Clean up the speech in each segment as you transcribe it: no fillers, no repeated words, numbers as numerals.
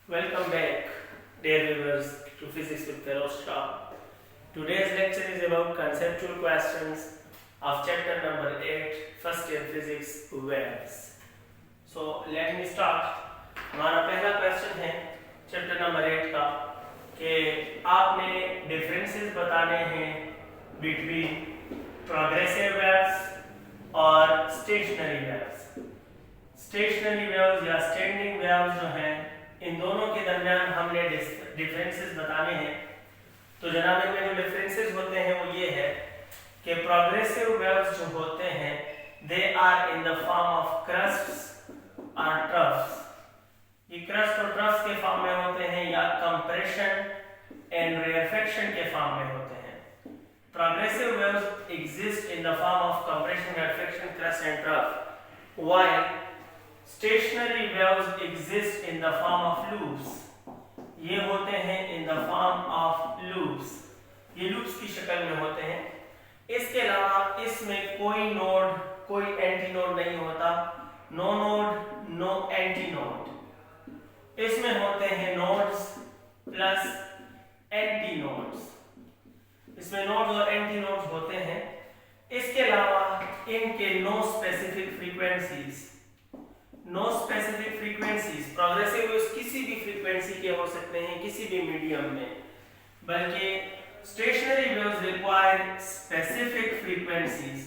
Welcome back, dear viewers, to Physics with Feroz Shah. Today's lecture is about conceptual questions of chapter number 8, first year physics, waves. So let me start. हमारा पहला question है chapter number 8 का कि आपने differences बताने हैं between progressive waves और stationery waves. Stationery waves या स्टैंडिंग वेव्स जो हैं इन दोनों के दरमियान हमने डिफरेंसेस बताने हैं। तो जनाब इनमें जो डिफरेंसेस होते हैं वो ये है कि प्रोग्रेसिव वेव्स जो होते हैं they are in the form of crests और ट्रफ्स। ये क्रस्ट और ट्रफ्स के फॉर्म में होते हैं या कंप्रेशन एंड रेयरफेक्शन के फॉर्म में होते हैं। Progressive waves exist in the form of compression, rarefaction, crest and trough, while stationary waves exist in the form of loops। ये होते हैं in the form of loops, ये loops की शक्ल में होते हैं। इसके अलावा इसमें कोई नोड कोई एंटी नोड नहीं होता, no node no antinode. इसमें होते हैं नोड्स प्लस एंटी नोड्स, इसमें नोड्स और एंटी नोड्स होते हैं। इसके अलावा इनके no specific frequencies, no specific frequencies. Progressive waves किसी भी फ्रीक्वेंसी के हो सकते हैं किसी भी मीडियम में, बल्कि stationery waves require specific frequencies.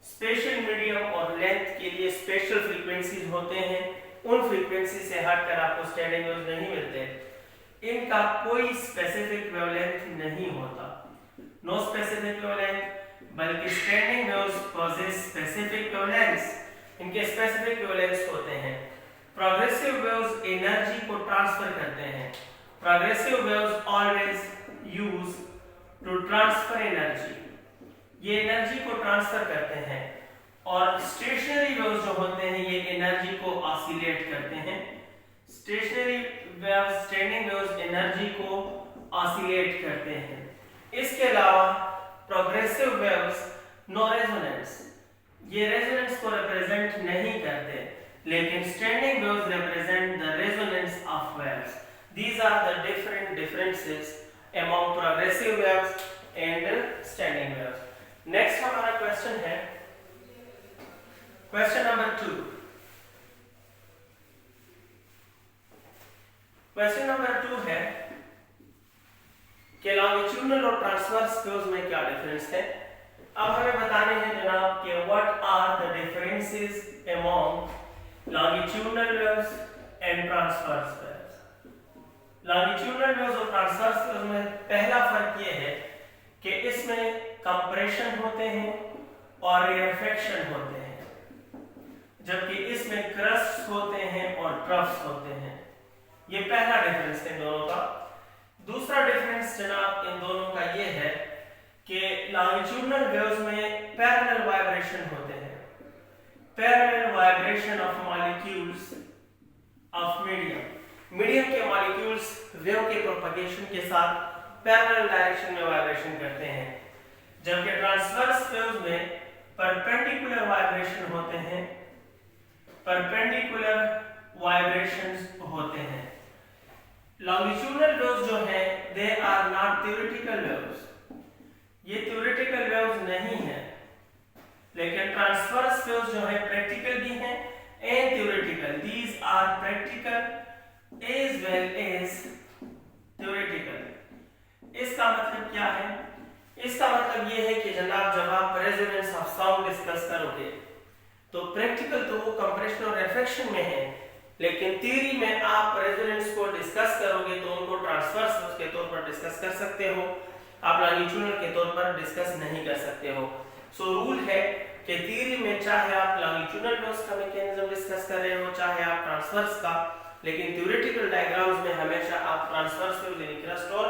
Special medium और लेंथ के लिए स्पेशल फ्रीक्वेंसीज होते हैं, उन फ्रीक्वेंसी से हटकर आपको स्टैंडिंग वेव्स नहीं मिलते। इनका कोई स्पेसिफिक वेवलेंथ नहीं होता, नो स्पेसिफिक वेवलेंथ, बल्कि standing waves possess specific wavelengths, इनके स्पेसिफिक वेवलेंथ्स होते हैं। प्रोग्रेसिव वेव्स एनर्जी को ट्रांसफर करते हैं। Progressive waves always use to transfer energy, ये एनर्जी को ट्रांसफर करते हैं। और स्टेशनरी वेव्स जो होते हैं ये एनर्जी को ऑसिलेट करते हैं। Stationary waves, standing waves energy को ऑसिलेट करते हैं। इसके अलावा प्रोग्रेसिव वेव्स नो रेजोनेंस, ये रेजोनेंस को रिप्रेजेंट नहीं करते, लेकिन standing waves represent the resonance of waves. These are the different differences among progressive waves and standing waves. Next हमारा क्वेश्चन है क्वेश्चन नंबर 2। क्वेश्चन नंबर 2 है कि लॉन्गिट्यूडनल और ट्रांसवर्स वेव्स में क्या डिफरेंस है। अब हमें बताने हैं जनाब कि what are the differences among longitudinal waves and transverse waves. Longitudinal waves और ट्रांसवर्स वेव्स में पहला फर्क ये है कि इसमें कंप्रेशन होते हैं और रेयरफेक्शन होते हैं, जबकि इसमें क्रस्ट्स होते हैं और ट्रफ्स होते हैं। ये पहला डिफरेंस है इन दोनों का। दूसरा डिफरेंस जनाब इन दोनों का ये है कि लॉन्गिट्यूडनल वेव्स में पैरेलल वाइब्रेशन होते हैं, parallel vibration of molecules of medium. Medium के मॉलिक्यूल्स वेव के प्रोपगेशन के साथ पैरेलल डायरेक्शन में वाइब्रेशन करते हैं, जबकि ट्रांसवर्स वेव्स में परपेंडिकुलर वाइब्रेशन होते हैं, परपेंडिकुलर वाइब्रेशंस होते हैं। लॉन्गिट्यूडनल वेव्स जो हैं they are not theoretical waves, ये थ्योरेटिकल वेव्स नहीं है, लेकिन ट्रांसवर्स वेव्स जो है प्रैक्टिकल भी हैं and theoretical. These are practical as well as theoretical. इसका मतलब क्या है? इसका मतलब ये है कि जनाब जब आप रेजोनेंस ऑफ साउंड डिस्कस करोगे तो प्रैक्टिकल तो वो कंप्रेशन और रिफ्लेक्शन में है, लेकिन थ्योरी में आप रेजोनेंस को डिस्कस करोगे तो उनको ट्रांसवर्स वेव्स के तौर पर डिस्कस कर सकते हो, आप लॉन्गिट्यूडनल के तौर पर डिस्कस नहीं कर सकते हो। सो रूल है कि थ्योरी में चाहे आप लॉन्गिट्यूडनल वेव्स का मैकेनिज्म डिस्कस कर रहे हो चाहे आप ट्रांसवर्स का, लेकिन थ्योरेटिकल डायग्राम्स में हमेशा आप ट्रांसवर्स वेव्स यानी क्रस्ट और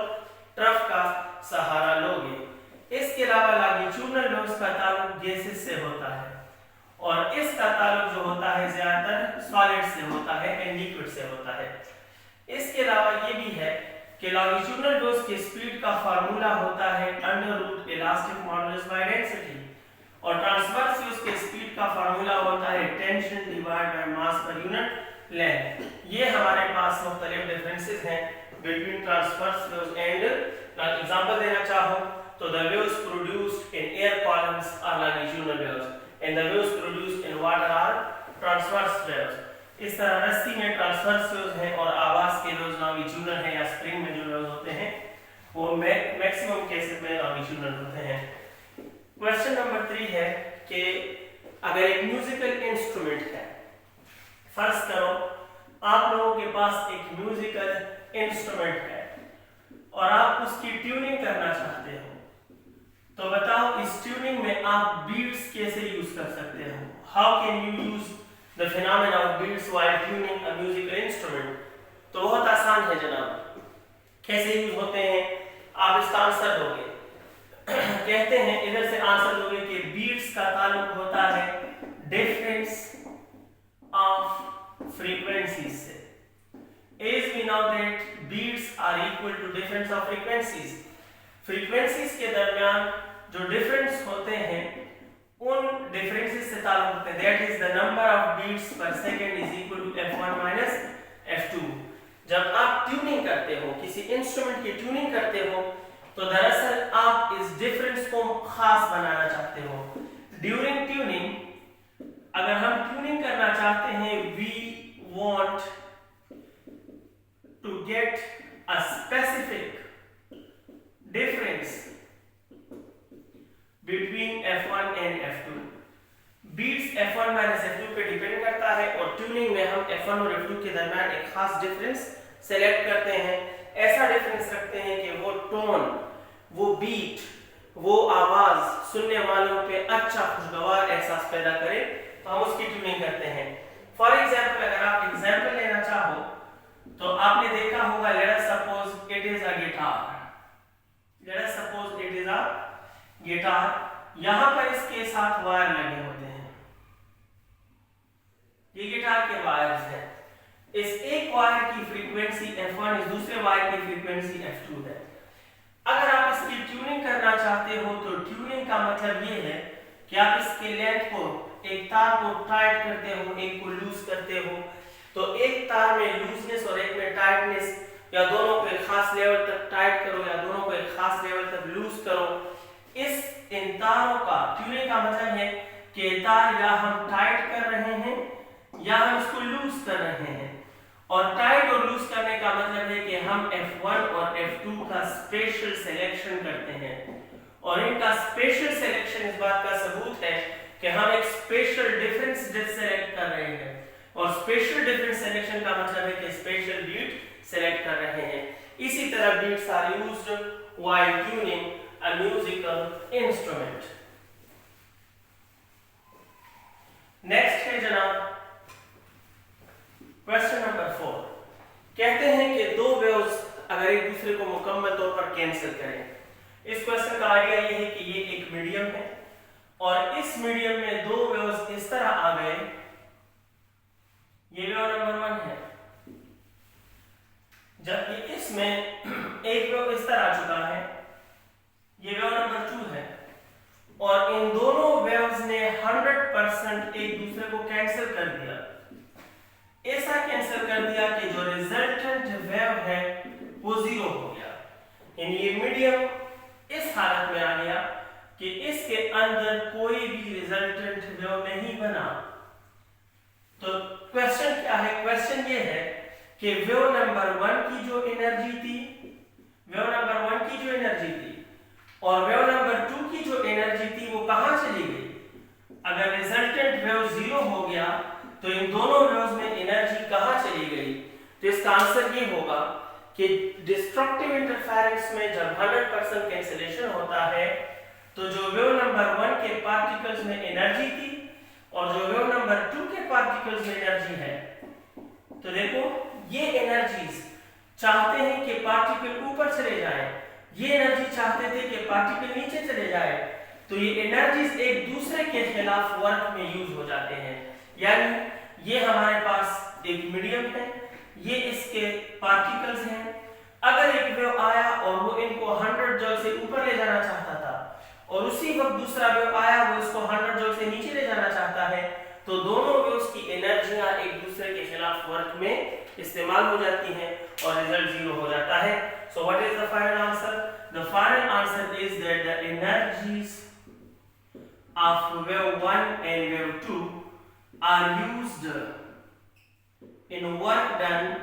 ट्रफ का सहारा लोगे। इसके अलावा लॉन्गिट्यूडनल वेव्स का ताल्लुक गैसेस से होता है और इसका ताल्लुक जो होता है ज्यादातर सॉलिड से होता है एंड लिक्विड से होता है। इसके अलावा ये भी है कि लॉन्गिट्यूडनल वेव्स की स्पीड का फार्मूला होता है √ इलास्टिक मॉडुलस बाय डेंसिटी और ट्रांसवर्स वेव्स के स्पीड का फार्मूला होता है tension divide by mass per unit length. ये हमारे पास मुख्तलिफ डिफरेंसेस हैं between transverse waves and example देना चाहो तो the waves produced in air columns are longitudinal waves and the waves produced in water are transverse waves. इस तरह रस्सी में ट्रांसवर्स वेव्स हैं और आवाज के वेव्स लॉन्गिट्यूडनल हैं, या स्प्रिंग में जो वेव्स होते हैं वो मैक्सिमम केसेस में लॉन्गिट्यूडनल होते हैं। क्वेश्चन नंबर 3 है कि अगर एक म्यूजिकल इंस्ट्रूमेंट है, फर्ज करो आप लोगों के पास एक म्यूजिकल इंस्ट्रूमेंट है और आप उसकी ट्यूनिंग करना चाहते हो, तो बताओ इस ट्यूनिंग में आप बीट्स कैसे यूज कर सकते हो? How can you use the phenomena of beats while tuning a musical instrument? तो बहुत आसान है जनाब। कैसे यूज होते हैं आप इसका आंसर दोगे। कहते हैं इधर से आंसर दोगे कि बीट्स का ताल्लुक होता है डिफरेंस ऑफ फ्रीक्वेंसीज से। As we know that beats are equal to difference of frequencies. Frequencies के दरमियान जो डिफरेंस होते हैं उन डिफरेंसेस से ताल्लुक होते हैं। That is the number of beats per second is equal to f1 minus f2। जब आप ट्यूनिंग करते हो, किसी इंस्ट्रूमेंट की ट्यूनिंग करते हो, तो दरअसल आप इस डिफरेंस को खास बनाना चाहते हो। ड्यूरिंग ट्यूनिंग अगर हम ट्यूनिंग करना चाहते हैं, we want to get a specific difference between f1 and f2। Beats f1 minus f2 पे डिपेंड करता है और ट्यूनिंग में हम f1 और f2 के दरमियान एक खास डिफरेंस सेलेक्ट करते हैं। ऐसा डिफरेंस रखते हैं कि वो टोन, वो बीट, वो आवाज सुनने वालों पे अच्छा खुशगवार एहसास पैदा करे, तो हम उसकी ट्यूनिंग करते हैं। फॉर एग्जांपल अगर आप एग्जांपल लेना चाहो तो आपने देखा होगा, let us suppose it is a guitar. Let us suppose it is a guitar. यहां पर इसके साथ वायर लगे होते हैं, ये गिटार के वायर्स हैं। इस एक वायर की फ्रीक्वेंसी f1, इस दूसरे वायर की फ्रीक्वेंसी f2 है। अगर आप इसकी ट्यूनिंग करना चाहते हो तो ट्यूनिंग का मतलब ये है कि आप इसके लेंथ को, एक तार को टाइट करते हो, एक को लूज करते हो, तो एक तार में लूजनेस और एक में टाइटनेस, या दोनों को एक खास लेवल तक टाइट करो या दोनों को एक खास लेवल तक लूज करो। इन तारों का ट्यूनिंग का मतलब है कि तार या हम टाइट कर रहे हैं या हम इसको लूज कर रहे हैं। और टाइट और लूज करने का मतलब है कि हम f1 और f2 का स्पेशल सिलेक्शन करते हैं, और इनका स्पेशल सिलेक्शन इस बात का सबूत है कि हम एक स्पेशल डिफरेंस सेलेक्ट कर रहे हैं, और स्पेशल डिफरेंस सिलेक्शन का मतलब है कि स्पेशल बीट सेलेक्ट कर रहे हैं। इसी तरह beats are used while tuning a musical instrument. Next है जनाब क्वेश्चन नंबर 4। कहते हैं कि दो वेव्स अगर एक दूसरे को मुकम्मल तौर पर कैंसिल करें। इस क्वेश्चन का आइडिया ये है कि ये एक मीडियम है और इस मीडियम में दो वेव्स इस तरह आ गए। ये वेव नंबर 1 है, जबकि इसमें एक वेव इस तरह आ चुका है, ये वेव नंबर 2 है, और इन दोनों वेव्स ने 100% एक दूसरे को कैंसिल कर दिया। ऐसा कैंसिल कर दिया कि जो रिजल्टेंट वेव है वो 0 हो गया। यानी ये मीडियम इस हालत में आ गया कि इसके अंदर कोई भी रिजल्टेंट वेव नहीं बना। तो क्वेश्चन क्या है? क्वेश्चन ये है कि वेव नंबर 1 की जो एनर्जी थी, वेव नंबर 1 की जो एनर्जी थी और वेव नंबर 2 की जो एनर्जी थी वो कहां चली गई? अगर रिजल्टेंट वेव 0 हो गया तो इन दोनों वेव्स में एनर्जी कहां चली गई? तो इसका आंसर ये होगा कि डिस्ट्रक्टिव इंटरफेरेंस में जब 100% कैंसिलेशन होता है तो जो वेव नंबर 1 के पार्टिकल्स में एनर्जी थी और जो वेव नंबर 2 के पार्टिकल्स में एनर्जी है, तो देखो ये एनर्जीज चाहते हैं कि पार्टिकल ऊपर चले जाए, ये एनर्जी चाहते थे कि पार्टिकल नीचे चले जाए, तो ये एनर्जीज एक दूसरे के खिलाफ वर्क में यूज हो जाते हैं। यानी ये हमारे पास एक मीडियम है, ये इसके पार्टिकल्स हैं। अगर एक वेव आया और वो इनको 100 जूल से ऊपर ले जाना चाहता था और उसी वक्त दूसरा वेव आया वो इसको 100 जूल से नीचे ले जाना चाहता है, तो दोनों वेव्स की एनर्जियां एक दूसरे के खिलाफ वर्क में इस्तेमाल हो जाती हैं और रिजल्ट जीरो हो जाता है। So what is the final answer? The final answer is that the energies of wave 1 and wave 2 are used in work done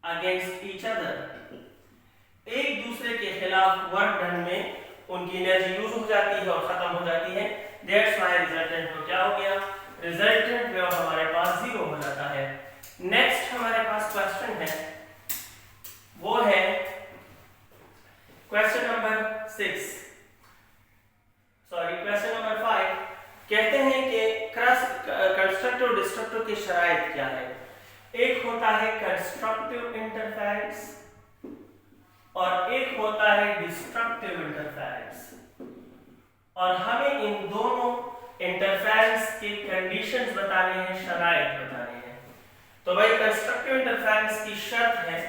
against each other. एक दूसरे के खिलाफ वर्क डन में उनकी एनर्जी यूज हो जाती है और खत्म हो जाती है। दैट्स व्हाई रिजल्टेंट वेव क्या हो गया? रिजल्टेंट वेव हमारे पास जीरो हो जाता है। नेक्स्ट हमारे पास क्वेश्चन है, वो है क्वेश्चन नंबर 5। कहते हैं कि कंस्ट्रक्टिव डिस्ट्रक्टिव की शराइत क्या है? एक होता है कंस्ट्रक्टिव इंटरफेरेंस और एक होता है डिस्ट्रक्टिव इंटरफेरेंस, और हमें इन दोनों इंटरफेरेंस के कंडीशंस बताने हैं, शराइत बताने हैं। तो भाई कंस्ट्रक्टिव इंटरफेरेंस की शर्त है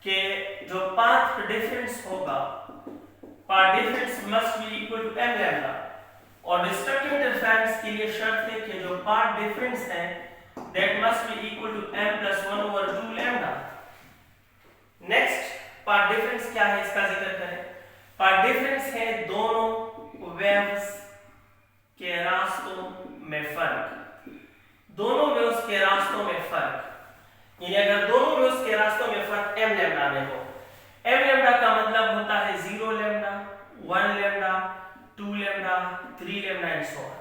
कि जो पाथ डिफरेंस होगा, path difference must be equal to m lambda, और डिस्ट्रक्टिव इंटरफेरेंस के लिए शर्त है कि जो पाथ डिफरेंस है that must be equal to m+1/2 lambda. Next path difference क्या है, इसका जिक्र करें। पाथ डिफरेंस है दोनों वेव्स के रास्तों में फर्क, दोनों वेव्स के रास्तों में फर्क। यानी अगर दोनों वेव्स के रास्तों में फर्क m लैम्डा में हो, m लैम्डा का मतलब होता है 0 lambda, 1 lambda, 2 lambda, 3 lambda and so on.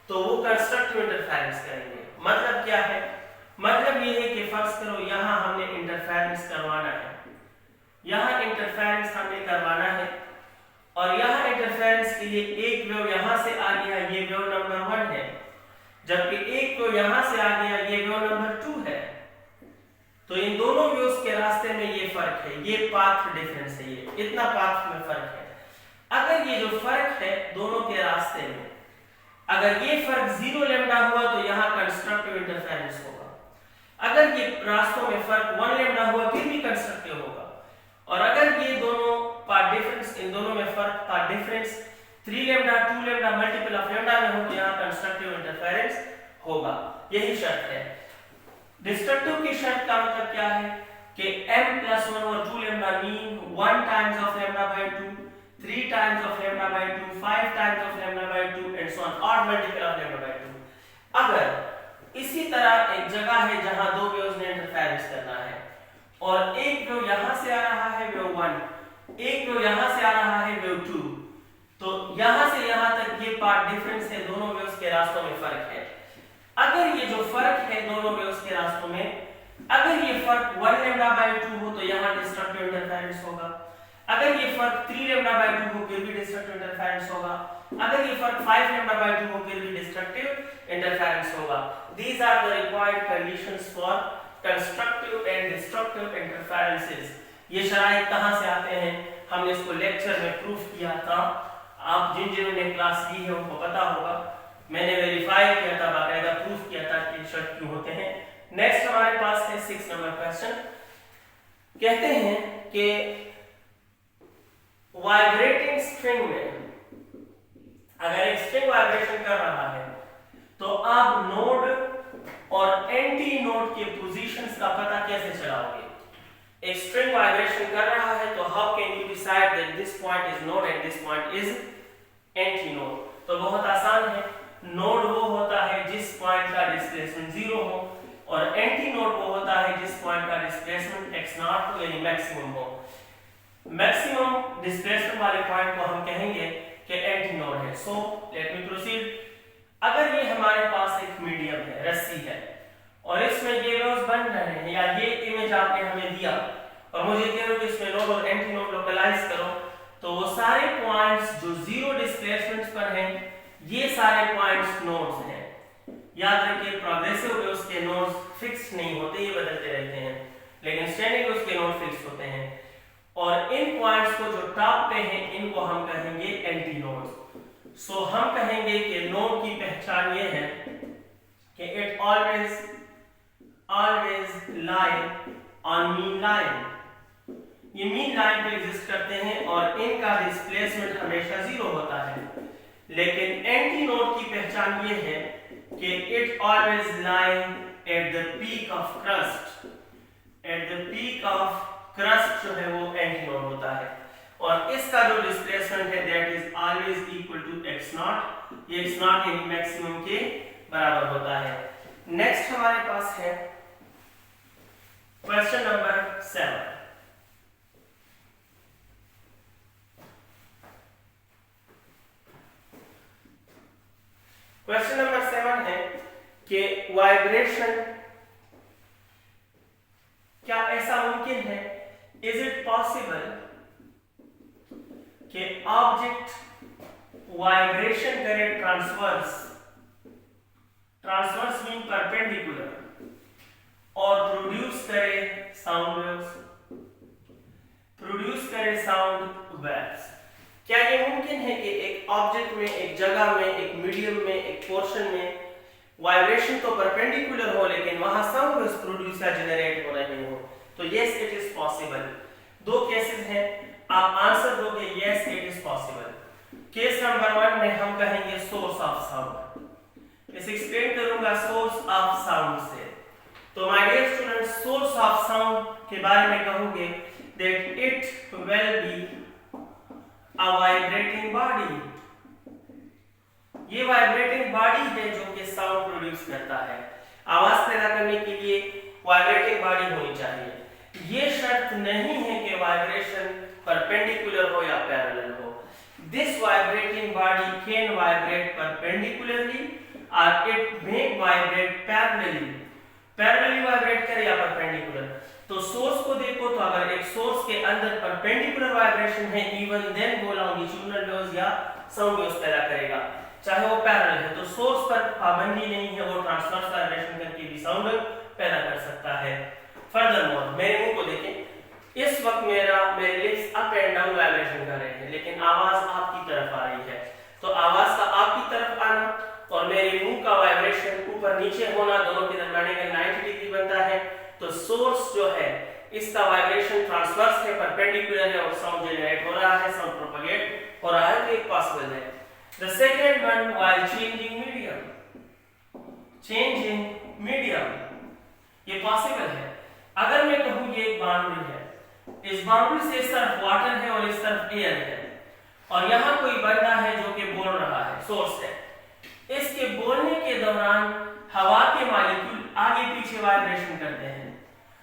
तो वो कंस्ट्रक्टिव इंटरफेरेंस करेंगे। मतलब क्या है? मतलब ये है कि फर्ज करो यहां हमने इंटरफेरेंस करवाना है, यहां इंटरफेरेंस हमने करवाना है, और यहां इंटरफेरेंस के लिए एक वेव यहां से आ गया, ये वेव नंबर 1 है, जबकि एक वेव यहां से आ गया, ये वेव नंबर 2 है। तो इन दोनों वेव्स के रास्ते में ये फर्क है, ये पाथ डिफरेंस है, ये इतना पाथ में फर्क है। अगर ये जो फर्क है दोनों के रास्ते में, अगर ये फर्क 0 लैम्डा हुआ तो यहाँ कंस्ट्रक्टिव इंटरफेरेंस होगा। अगर ये रास्तों में फर्क 1 लैम्डा हुआ फिर भी कंस्ट्रक्टिव होगा, और अगर ये दोनों पाथ डिफरेंस, इन दोनों में फर्क path difference 3 lambda 2 lambda multiple of lambda में हो तो यहाँ कंस्ट्रक्टिव इंटरफेरेंस होगा। यही शर्त है। डिस्ट्रक्टिव की शर्त का मतलब क्या है कि m+1/2 lambda mean 1 times of lambda by 2, 3 times of lambda by 2, 5 times of lambda by 2 and so on, odd multiple of lambda by 2। अगर इसी तरह एक जगह है जहां दो वेव्स ने इंटरफेरेंस करना है, और एक वेव यहां से आ रहा है वेव 1, एक वेव यहां से आ रहा है वेव 2, तो यहां से यहां तक ये पाथ डिफरेंस है, दोनों वेव्स के रास्तों में फर्क है। अगर ये जो फर्क है दोनों वेव्स के रास्तों में, अगर ये फर्क 1 लैम्डा बाय 2 हो तो यहाँ डिस्ट्रक्टिव इंटरफेरेंस होगा। अगर ये फर्क 3 लैम्डा बाय 2 हो फिर भी डिस्ट्रक्टिव इंटरफेरेंस होगा। अगर ये फर्क 5 लैम्डा बाय 2 हो फिर भी डिस्ट्रक्टिव इंटरफेरेंस होगा। These are the required conditions for constructive and destructive interferences। ये शराइत कहाँ से आते हैं? हमने इसको लेक्चर में प्रूफ किया था। आप जिन्होंने क्लास ली है उनको पता होगा, मैंने वेरीफाई किया था, बाकायदा प्रूफ किया था कि शर्त क्यों होते हैं। नेक्स्ट हमारे पास है 6 नंबर क्वेश्चन। कहते हैं कि वाइब्रेटिंग स्ट्रिंग में अगर एक स्ट्रिंग वाइब्रेशन कर रहा है तो आप नोड और एंटी नोड के पोजीशंस का पता कैसे चलाओगे? एक स्ट्रिंग वाइब्रेशन कर रहा है तो how can you decide that this point is node and this point is anti node? तो बहुत आसान है। नोड वो होता है जिस पॉइंट का डिस्प्लेसमेंट 0 हो, और एंटी नोड वो होता है जिस पॉइंट का डिस्प्लेसमेंट x0 हो यानी मैक्सिमम हो। मैक्सिमम डिस्प्लेसमेंट वाले पॉइंट को हम कहेंगे कि एंटी नोड है। So let me proceed. अगर ये हमारे पास एक मीडियम है, रस्सी है, और इसमें ये वेव्स बन रहे हैं, या ये इमेज आपने हमें दिया और मुझे कह रहे हो कि इसमें नोड और एंटी नोड लोकलाइज करो, तो वो सारे पॉइंट्स जो 0 डिस्प्लेसमेंट पर हैं ये सारे पॉइंट्स नोड्स हैं। याद रखिए प्रोग्रेसिव वेव्स के नोड्स फिक्स्ड नहीं होते, ये बदलते रहते हैं, लेकिन स्टैंडिंग वेव्स के नोड फिक्स्ड होते हैं। और इन पॉइंट्स को जो टॉप पे हैं इनको हम कहेंगे एंटी नोड्स। सो हम कहेंगे कि नोड की पहचान ये है कि it always lie on mean line. ये मीन लाइन पे एग्जिस्ट करते हैं और इनका डिस्प्लेसमेंट हमेशा 0 होता है। लेकिन एंटी नोड की पहचान ये है कि it always lying at the peak of crust, at the peak of crust जो है वो एंटीनोड होता है, और इसका जो डिस्प्लेसमेंट है that is always equal to x naught, ये x नॉट यानी मैक्सिमम के बराबर होता है। नेक्स्ट हमारे पास है क्वेश्चन नंबर 7। क्वेश्चन नंबर 7 है कि वाइब्रेशन, क्या ऐसा मुमकिन है, इज इट पॉसिबल कि ऑब्जेक्ट वाइब्रेशन करे ट्रांसवर्स, ट्रांसवर्स मीन परपेंडिकुलर, और प्रोड्यूस करे साउंड वेव्स, प्रोड्यूस करे साउंड वेव्स। क्या ये मुमकिन है कि एक ऑब्जेक्ट में, एक जगह में, एक मीडियम में, एक पोर्शन में वाइब्रेशन तो परपेंडिकुलर हो लेकिन वहां साउंड वेव्स प्रोड्यूस या जनरेट हो रहे हो? तो यस इट इज पॉसिबल। दो केसेस हैं, आप आंसर दोगे yes it is possible. Case number 1 में हम कहेंगे सोर्स ऑफ साउंड, इसे एक्सप्लेन करूंगा सोर्स ऑफ साउंड से। तो my dear students, source of sound के बारे में कहूंगे that it will be a vibrating body, ये वाइब्रेटिंग बॉडी है जो कि साउंड प्रोड्यूस करता है। आवाज पैदा करने के लिए वाइब्रेटिंग बॉडी होनी चाहिए। ये शर्त नहीं है कि वाइब्रेशन परपेंडिकुलर हो या पैरेलल हो। This vibrating body can vibrate perpendicularly और it may vibrate parallelly, parallelly vibrate करे या परपेंडिकुलर। तो सोर्स को देखो, तो अगर एक सोर्स के अंदर परपेंडिकुलर वाइब्रेशन है, इवन देन वो लॉन्गिट्यूडनल वेव्स या साउंड वेव्स पैदा करेगा, चाहे वो पैरेलल है। तो सोर्स पर पाबंदी नहीं है, वो ट्रांसवर्स वाइब्रेशन करके भी साउंड वेव पैदा कर सकता है। फर्दरमोर मेरे मुंह को देखें, इस वक्त मेरे lips up and down vibration कर रहे हैं लेकिन आवाज आपकी तरफ आ रही है। तो आवाज का आपकी तरफ आना और मेरे मुंह का वाइब्रेशन ऊपर नीचे होना, दोनों के दरमियान एंगल 90 डिग्री बनता है। तो सोर्स जो है इसका वाइब्रेशन ट्रांसवर्स है, परपेंडिकुलर है और साउंड जनरेट हो रहा है, साउंड प्रोपगेट हो रहा है, तो एक पॉसिबल है। The second one while changing medium, changing medium, ये पॉसिबल है। अगर मैं कहूं ये एक बाउंड्री है, इस बाउंड्री से इस तरफ वाटर है और इस तरफ एयर है, और यहां कोई बंदा है जो कि बोल रहा है, सोर्स है। इसके बोलने के दौरान हवा के मॉलिक्यूल आगे पीछे वाइब्रेशन करते हैं,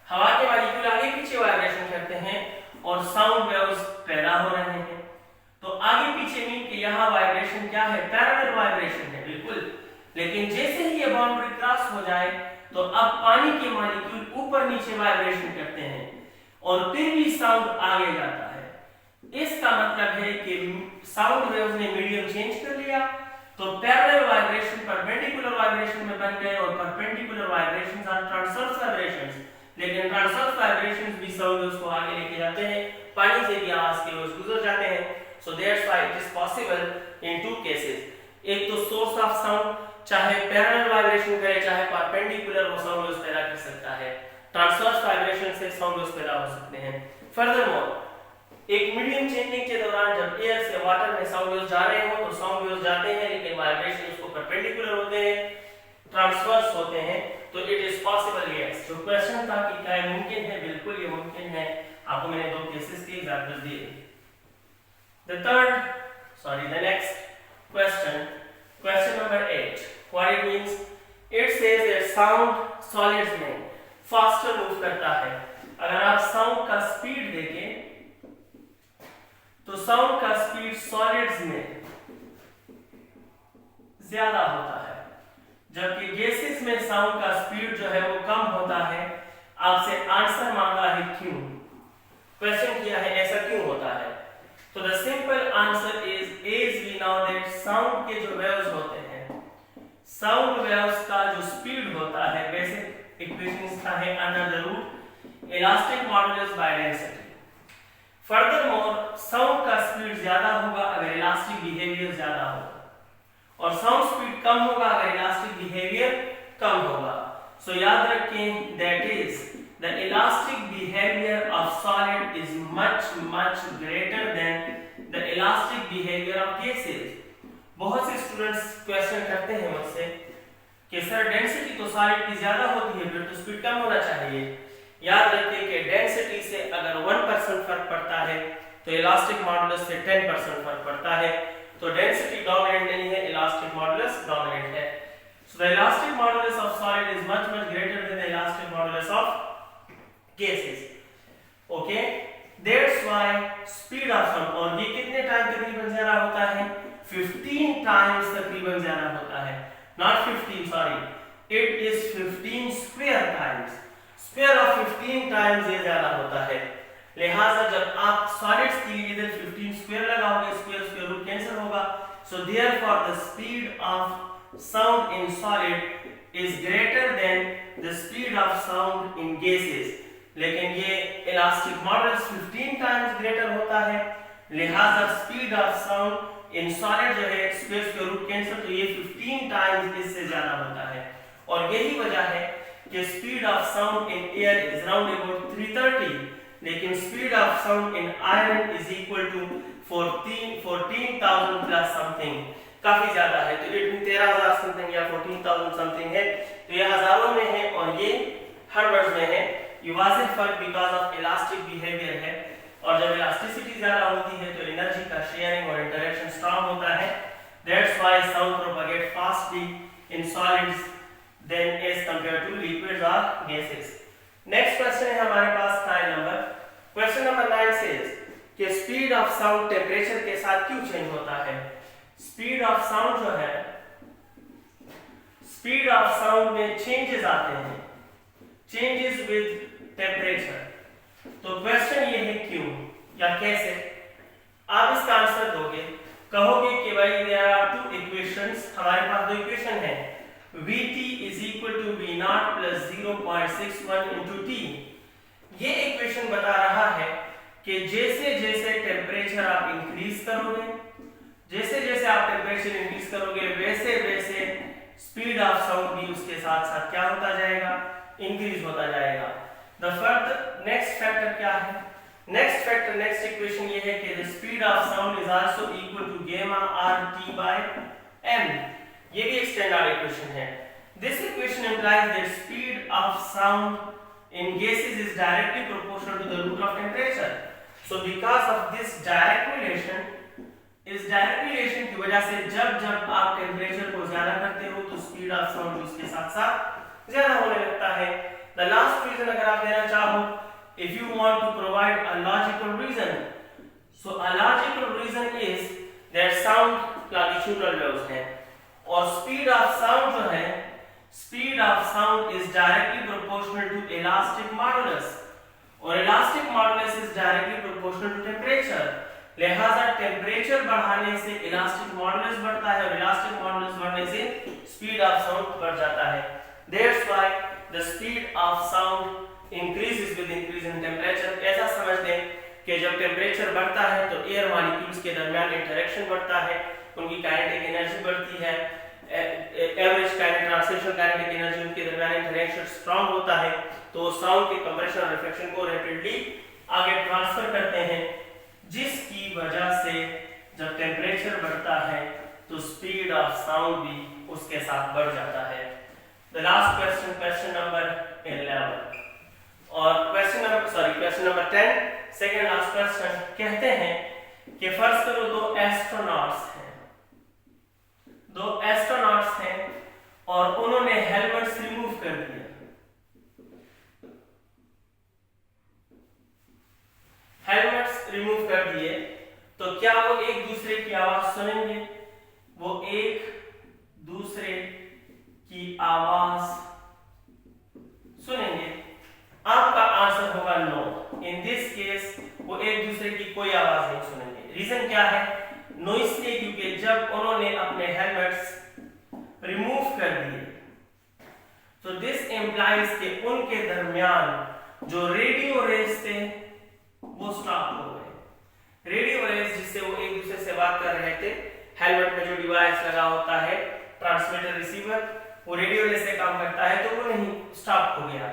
हवा के मॉलिक्यूल आगे पीछे वाइब्रेशन करते हैं और साउंड वेव्स पैदा हो रहे हैं। तो आगे पीछे मीन कि यहां वाइब्रेशन क्या है, पैरेलल वाइब्रेशन है बिल्कुल। लेकिन जैसे ही ये बाउंड्री क्रॉस हो जाए तो अब पानी के मॉलिक्यूल ऊपर नीचे वाइब्रेशन करते हैं और फिर भी साउंड आगे जाता है। इसका मतलब है कि साउंड वेव्स ने मीडियम चेंज कर लिया, तो पैरेलल वाइब्रेशन परपेंडिकुलर वाइब्रेशन में बन गए और perpendicular vibrations are transverse vibrations. लेकिन ट्रांसवर्स वाइब्रेशंस भी साउंड वेव्स को आगे लेके जाते हैं, पानी से भी आवाज के वेव्स गुजर जाते हैं। So that's why it is possible in two cases. एक तो सोर्स ऑफ साउंड चाहे पैरेलल वाइब्रेशन करे चाहे परपेंडिकुलर, वो साउंड वेव्स पैदा कर सकता है। ट्रांसवर्स वाइब्रेशन से साउंड वेव्स पैदा हो सकते हैं। फर्दरमोर एक मीडियम चेंजिंग के दौरान जब एयर से वाटर में साउंड वेव्स जा रहे हो तो साउंड वेव्स जाते हैं लेकिन वाइब्रेशन उसको परपेंडिकुलर होते हैं, ट्रांसवर्स होते हैं। तो इट इज पॉसिबल यस। जो क्वेश्चन था कि क्या मुमकिन है, बिल्कुल ये मुमकिन है। आपको मैंने दो केसेस के एग्जांपल दिए। The next question, question number 8. What it means? It says that sound solids में faster move करता है। अगर आप साउंड का स्पीड देखें तो साउंड का स्पीड सॉलिड्स में ज्यादा होता है, जबकि गैसेस में साउंड का स्पीड जो है वो कम होता है। आपसे आंसर मांगा है क्यों, क्वेश्चन किया है ऐसा क्यों होता है। तो the simple answer is as we know that sound के जो वेव्स होते हैं, साउंड वेव्स का जो स्पीड होता है, बेसिक इक्वेशंस का है under the root elastic modulus by density. Furthermore sound का स्पीड ज्यादा होगा अगर इलास्टिक बिहेवियर ज्यादा होगा, और साउंड स्पीड कम होगा अगर इलास्टिक बिहेवियर कम होगा। सो याद रखें that is the elastic behavior of solid is much greater than the elastic behavior of gases। बहुत से स्टूडेंट्स क्वेश्चन करते हैं मुझसे कि सर डेंसिटी तो सॉलिड की ज्यादा होती है, फिर तो स्पीड कम होना चाहिए। याद रखिए कि डेंसिटी से अगर 1% फर्क पड़ता है तो इलास्टिक मॉडुलस से 10% फर्क पड़ता है। तो डेंसिटी डोमिनेंट नहीं है, इलास्टिक मॉडुलस डोमिनेंट है। So the elastic modulus of solid is much greater than the elastic modulus of gases. Okay, that's why speed of sound, और ये कितने टाइम तकरीबन ज्यादा होता है? 15 times तकरीबन ज्यादा होता है, not 15, sorry, it is 15 square times, square of 15 times ये ज्यादा होता है। लिहाजा जब आप सॉलिड्स के लिए इधर 15 स्क्वायर लगाओगे, स्क्वायर स्क्वायर रूट कैंसिल होगा, so therefore the speed of sound in solid is greater than the speed of sound in gases। लेकिन ये इलास्टिक मॉडुलस 15 टाइम्स ग्रेटर होता है, लिहाजा speed of sound in solid जो है square square root cancel, तो ये 15 टाइम्स इससे ज्यादा होता है। और यही वजह है कि speed of sound in air is round about 330, लेकिन speed of sound in iron is equal to 14,000 plus something, काफी ज्यादा है। तो ये 13,000 समथिंग या 14,000 समथिंग है, तो ये हजारों में है और ये हर्ट्ज में है। ये वाज़ेह फर्क बिकॉज ऑफ इलास्टिक बिहेवियर है, और जब इलास्टिसिटी ज्यादा होती है तो एनर्जी का शेयरिंग और इंटरेक्शन स्ट्रांग होता है। That's why sound propagate fastly in solids than as compared to liquids और गैसेस। नेक्स्ट क्वेश्चन है हमारे पास 9 नंबर। क्वेश्चन नंबर 9 सेज कि स्पीड ऑफ साउंड टेंपरेचर के साथ क्यों चेंज होता है? स्पीड ऑफ साउंड जो है, स्पीड ऑफ साउंड में चेंजेस आते हैं, चेंजेस विद टेंपरेचर। तो क्वेश्चन ये है क्यों या कैसे? आप इसका आंसर दोगे, कहोगे कि भाई देयर आर टू इक्वेशंस, हमारे पास दो इक्वेशन है, Vt is equal to V0 plus 0.61 into T। ये इक्वेशन बता रहा है कि जैसे जैसे टेम्परेचर आप इंक्रीज करोगे, जैसे जैसे आप टेम्परेचर इंक्रीज करोगे, वैसे वैसे स्पीड ऑफ साउंड भी उसके साथ साथ क्या होता जाएगा? इंक्रीज होता जाएगा। द फर्दर नेक्स्ट फैक्टर क्या है? नेक्स्ट फैक्टर, नेक्स्ट इक्वेशन ये है कि the speed of sound is also equal to gamma RT by m। ये भी एक स्टैंडर्ड इक्वेशन है। This equation implies that speed of sound in gases is directly proportional to the root of temperature. So because of this direct relation, इस direct relation की वजह से जब जब आप टेंपरेचर को ज्यादा करते हो तो स्पीड ऑफ साउंड भी उसके साथ साथ ज्यादा होने लगता है। द लास्ट रीजन अगर आप देना चाहो, if you want to provide a logical reason, so a logical reason is that sound longitudinal waves है, और स्पीड ऑफ साउंड जो है, speed of sound is directly proportional to elastic modulus, और elastic modulus is directly proportional to temperature. लिहाजा temperature बढ़ाने से elastic modulus बढ़ता है, और इलास्टिक मॉडुलस बढ़ने से स्पीड ऑफ साउंड बढ़ जाता है। That's why the speed of sound increases with increase in temperature. ऐसा समझ लें कि जब टेंपरेचर बढ़ता है तो एयर मॉलिक्यूल्स के दरमियान इंटरेक्शन बढ़ता है, उनकी काइनेटिक एनर्जी बढ़ती है, average kinetic translation kinetic energy उनके दरमियान इंटरेक्शन स्ट्रांग होता है, तो साउंड के कंप्रेशन और रिफ्लेक्शन को रैपिडली आगे ट्रांसफर करते हैं, जिसकी वजह से जब टेंपरेचर बढ़ता है तो स्पीड ऑफ साउंड भी उसके साथ बढ़ जाता है। The last question, question number 11 और question number 10, second last question. कहते हैं कि फर्ज करो दो एस्ट्रोनॉट्स हैं और उन्होंने हेलमेट्स रिमूव कर दिए। हेलमेट्स रिमूव कर दिए तो क्या वो एक दूसरे की आवाज सुनेंगे? वो एक दूसरे की आवाज सुनेंगे? आपका आंसर होगा नो। इन दिस केस वो एक दूसरे की कोई आवाज नहीं सुनेंगे। रीजन क्या है? नो इसलिए क्योंकि जब उन्होंने अपने हेलमेट्स रिमूव कर दिए तो दिस इंप्लाइज कि उनके दरमियान जो रेडियो रेज थे वो स्टॉप हो गए। रेडियो रेज जिससे वो एक दूसरे से बात कर रहे थे, हेलमेट में जो डिवाइस लगा होता है ट्रांसमीटर रिसीवर, वो रेडियो रेज से काम करता है, तो वो नहीं स्टॉप हो गया।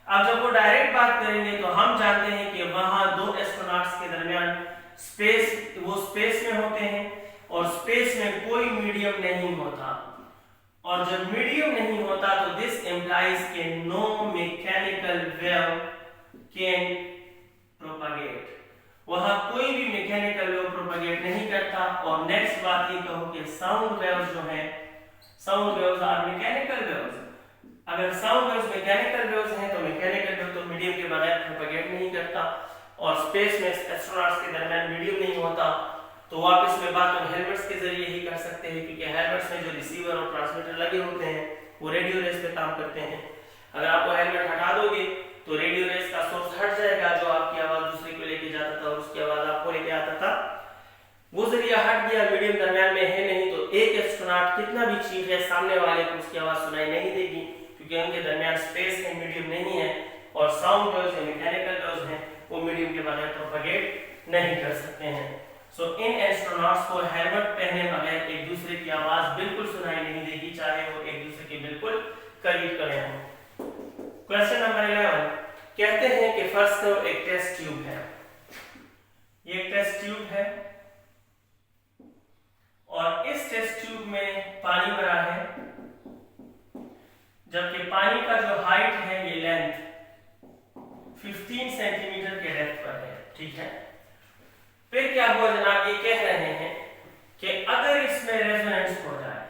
अब जब वो डायरेक्ट बात करेंगे तो हम जानते हैं कि वहां दो एस्ट्रोनॉट्स के दरमियान वो स्पेस में होते हैं और स्पेस में कोई मीडियम नहीं होता, और जब मीडियम नहीं होता तो दिस इम्प्लाइज के no mechanical wave can propagate, वहां कोई भी मैकेनिकल वेव प्रोपागेट नहीं करता। और नेक्स्ट बात ये कहो कि साउंड वेव्स जो हैं, sound waves are mechanical waves. अगर साउंड वेव्स मैकेनिकल वेव्स हैं तो मैकेनिकल वेव तो मीडियम के बगैर प्रोपागेट नहीं करता। और स्पेस में एस्ट्रोनॉट्स के दरमियान मीडियम नहीं होता तो वापस में बात हम हेलमेट्स के जरिए ही कर सकते हैं, क्योंकि हेलमेट्स में जो रिसीवर और ट्रांसमीटर लगे होते हैं वो रेडियो रेस पे काम करते हैं। अगर आप वो हेलमेट हटा दोगे तो रेडियो रेस का सोर्स हट जाएगा, जो आपकी आवाज दूसरे को लेके जाता था और उसकी आवाज आपको लेके आता था, वो जरिया हट गया, मीडियम दरमियान में है नहीं, तो एक एस्ट्रोनॉट कितना भी चीखे सामने वाले को उसकी आवाज सुनाई नहीं देगी, क्योंकि उनके दरमियान स्पेस है, मीडियम नहीं है। और साउंड वेव्स है, मैकेनिकल वेव्स हैं, वो मीडियम के बगैर प्रोपेगेट नहीं कर सकते हैं। सो इन एस्ट्रोनॉट्स को हेलमेट पहने बगैर एक दूसरे की आवाज बिल्कुल सुनाई नहीं देगी, चाहे वो एक दूसरे के बिल्कुल करीब खड़े हों। क्वेश्चन नंबर 11 कहते हैं कि फर्स्ट तो एक टेस्ट ट्यूब है, ये एक टेस्ट ट्यूब है और इस टेस्ट ट्यूब में पानी भरा है, जबकि पानी का जो हाइट है ये लेंथ 15 सेंटीमीटर के डेप्थ पर है, ठीक है। फिर क्या हुआ जनाब, ये कह रहे हैं कि अगर इसमें रेजोनेंस हो जाए,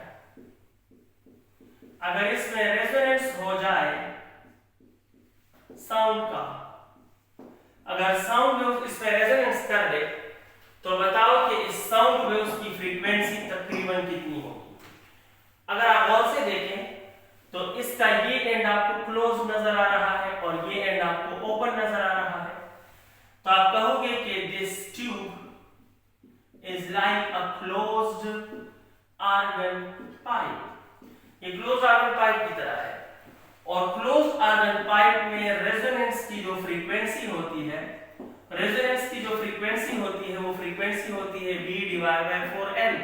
अगर इसमें रेजोनेंस हो जाए साउंड का, अगर साउंड वेव इसमें रेजोनेंस कर दे तो बताओ कि इस साउंड वेव्स की फ्रीक्वेंसी तकरीबन कितनी होगी। अगर आप गौर से देखें तो इसका ये एंड आपको क्लोज नजर आ रहा है और ये एंड आपको ओपन नजर आ रहा है, तो आप कहोगे कि this tube is like a closed organ pipe, ये क्लोज आर्गन पाइप की तरह है। और क्लोज आर्गन पाइप में रेजोनेंस की जो फ्रीक्वेंसी होती है, रेजोनेंस की जो फ्रीक्वेंसी होती है वो फ्रीक्वेंसी होती है V/4L।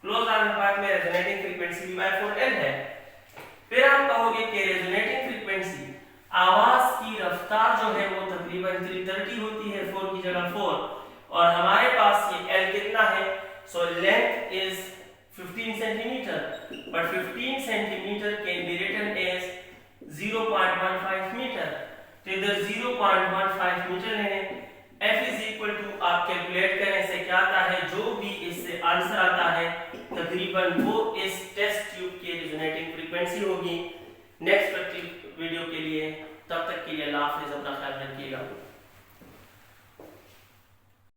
क्लोज आर्गन पाइप में रेजोनेटिंग फ्रीक्वेंसी V/4L है। फिर आप कहोगे कि रेजोनेटिंग फ्रीक्वेंसी, आवाज की रफ्तार जो है वो तकरीबन 330 होती है, 4 की जगह 4, और हमारे पास ये L कितना है, so length is 15 centimetre, but 15 centimetre can be written as 0.15 metre. तो इधर 0.15 मीटर लें, F इज इक्वल टू आप कैलकुलेट करें से क्या आता है, जो भी इससे आंसर आता है तकरीबन वो इस टेस्ट ट्यूब की रेजोनेटिंग फ्रीक्वेंसी होगी। नेक्स्ट वीडियो के लिए, तब तक के लिए अल्लाह हाफिज़, अपना ख्याल रखिएगा।